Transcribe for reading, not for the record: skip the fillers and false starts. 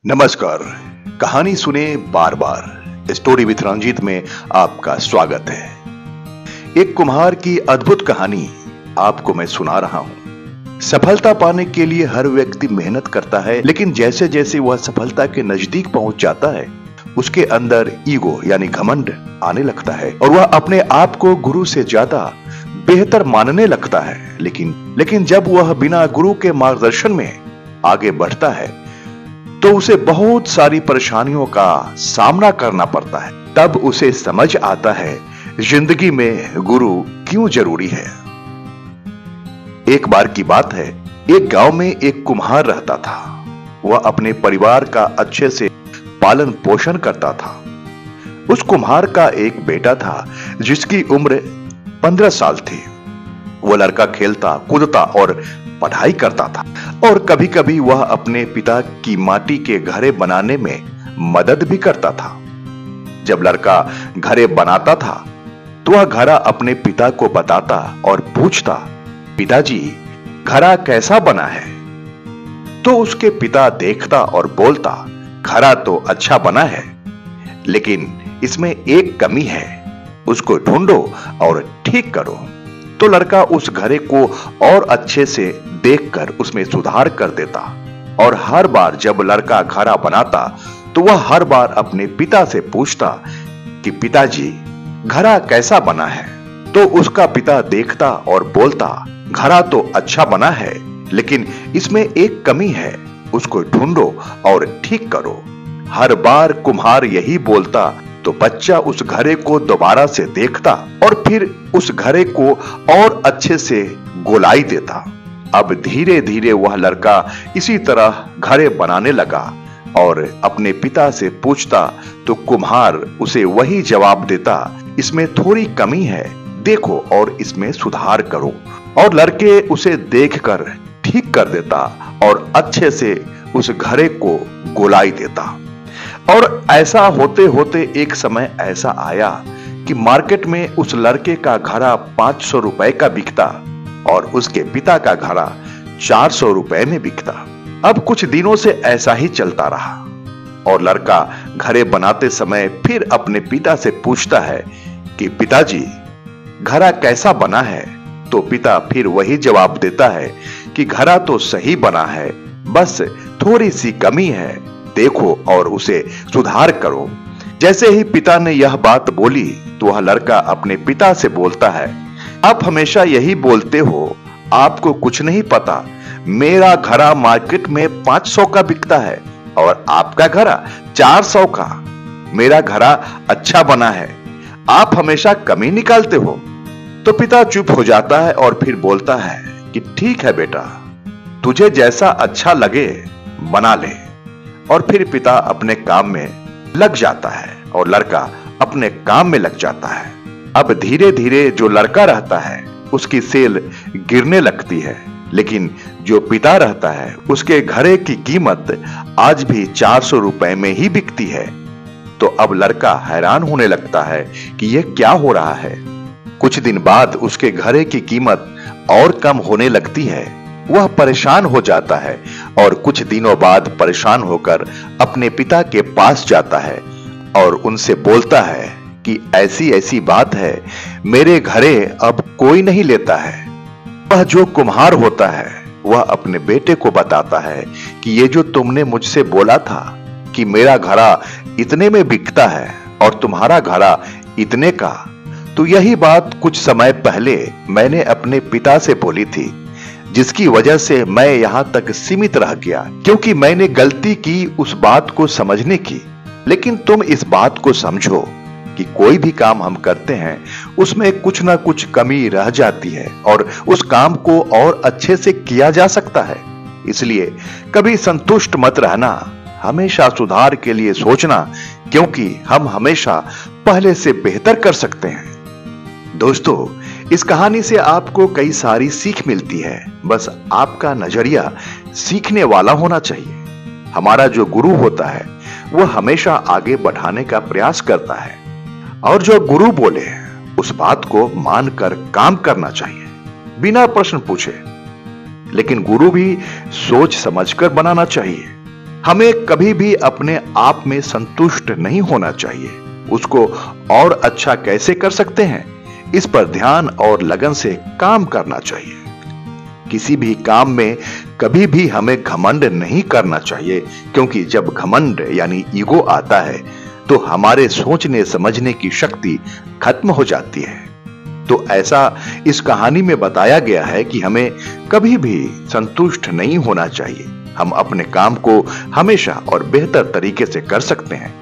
नमस्कार। कहानी सुने बार बार स्टोरी विथ रंजीत में आपका स्वागत है। एक कुम्हार की अद्भुत कहानी आपको मैं सुना रहा हूं। सफलता पाने के लिए हर व्यक्ति मेहनत करता है, लेकिन जैसे जैसे वह सफलता के नजदीक पहुंच जाता है उसके अंदर ईगो यानी घमंड आने लगता है और वह अपने आप को गुरु से ज्यादा बेहतर मानने लगता है। लेकिन जब वह बिना गुरु के मार्गदर्शन में आगे बढ़ता है तो उसे बहुत सारी परेशानियों का सामना करना पड़ता है। तब उसे समझ आता है जिंदगी में गुरु क्यों जरूरी है। एक बार की बात है, एक गांव में एक कुम्हार रहता था। वह अपने परिवार का अच्छे से पालन पोषण करता था। उस कुम्हार का एक बेटा था जिसकी उम्र 15 साल थी। वह लड़का खेलता कूदता और पढ़ाई करता था और कभी कभी वह अपने पिता की माटी के घरे बनाने में मदद भी करता था। जब लड़का घरे बनाता था तो वह घरा अपने पिता को बताता और पूछता, पिताजी घरा कैसा बना है? तो उसके पिता देखता और बोलता, घरा तो अच्छा बना है, लेकिन इसमें एक कमी है, उसको ढूंढो और ठीक करो। तो लड़का उस घरे को और अच्छे से देखकर उसमें सुधार कर देता और हर बार जब लड़का घरा बनाता तो वह हर बार अपने पिता से पूछता कि पिताजी घरा कैसा बना है? तो उसका पिता देखता और बोलता, घरा तो अच्छा बना है, लेकिन इसमें एक कमी है, उसको ढूंढो और ठीक करो। हर बार कुम्हार यही बोलता तो बच्चा उस घरे को दोबारा से देखता और फिर उस घरे को और अच्छे से गोलाई देता। अब धीरे धीरे वह लड़का इसी तरह घरे बनाने लगा और अपने पिता से पूछता तो कुम्हार उसे वही जवाब देता, इसमें थोड़ी कमी है, देखो और इसमें सुधार करो। और लड़के उसे देखकर ठीक कर देता और अच्छे से उस घरे को गोलाई देता। और ऐसा होते होते एक समय ऐसा आया कि मार्केट में उस लड़के का घड़ा 500 रुपए का बिकता और उसके पिता का घड़ा 400 रुपए में बिकता। अब कुछ दिनों से ऐसा ही चलता रहा और लड़का घरे बनाते समय फिर अपने पिता से पूछता है कि पिताजी घड़ा कैसा बना है? तो पिता फिर वही जवाब देता है कि घड़ा तो सही बना है, बस थोड़ी सी कमी है, देखो और उसे सुधार करो। जैसे ही पिता ने यह बात बोली तो वह लड़का अपने पिता से बोलता है, आप हमेशा यही बोलते हो, आपको कुछ नहीं पता, मेरा घड़ा मार्केट में 500 का बिकता है और आपका घड़ा 400 का। मेरा घड़ा अच्छा बना है, आप हमेशा कमी निकालते हो। तो पिता चुप हो जाता है और फिर बोलता है कि ठीक है बेटा, तुझे जैसा अच्छा लगे बना ले। और फिर पिता अपने काम में लग जाता है और लड़का अपने काम में लग जाता है। अब धीरे धीरे जो लड़का रहता है उसकी सेल गिरने लगती है, लेकिन जो पिता रहता है उसके घरे की कीमत आज भी 400 रुपए में ही बिकती है। तो अब लड़का हैरान होने लगता है कि यह क्या हो रहा है। कुछ दिन बाद उसके घरे की कीमत और कम होने लगती है। वह परेशान हो जाता है और कुछ दिनों बाद परेशान होकर अपने पिता के पास जाता है और उनसे बोलता है कि ऐसी ऐसी बात है, मेरे घरे अब कोई नहीं लेता है। वह जो कुम्हार होता है वह अपने बेटे को बताता है कि ये जो तुमने मुझसे बोला था कि मेरा घड़ा इतने में बिकता है और तुम्हारा घड़ा इतने का, तो यही बात कुछ समय पहले मैंने अपने पिता से बोली थी, जिसकी वजह से मैं यहां तक सीमित रह गया, क्योंकि मैंने गलती की उस बात को समझने की। लेकिन तुम इस बात को समझो कि कोई भी काम हम करते हैं उसमें कुछ ना कुछ कमी रह जाती है और उस काम को और अच्छे से किया जा सकता है। इसलिए कभी संतुष्ट मत रहना, हमेशा सुधार के लिए सोचना, क्योंकि हम हमेशा पहले से बेहतर कर सकते हैं। दोस्तों, इस कहानी से आपको कई सारी सीख मिलती है, बस आपका नजरिया सीखने वाला होना चाहिए। हमारा जो गुरु होता है वह हमेशा आगे बढ़ाने का प्रयास करता है और जो गुरु बोले उस बात को मानकर काम करना चाहिए बिना प्रश्न पूछे। लेकिन गुरु भी सोच समझकर बनाना चाहिए। हमें कभी भी अपने आप में संतुष्ट नहीं होना चाहिए। उसको और अच्छा कैसे कर सकते हैं, इस पर ध्यान और लगन से काम करना चाहिए। किसी भी काम में कभी भी हमें घमंड नहीं करना चाहिए, क्योंकि जब घमंड यानी ईगो आता है तो हमारे सोचने समझने की शक्ति खत्म हो जाती है। तो ऐसा इस कहानी में बताया गया है कि हमें कभी भी संतुष्ट नहीं होना चाहिए। हम अपने काम को हमेशा और बेहतर तरीके से कर सकते हैं।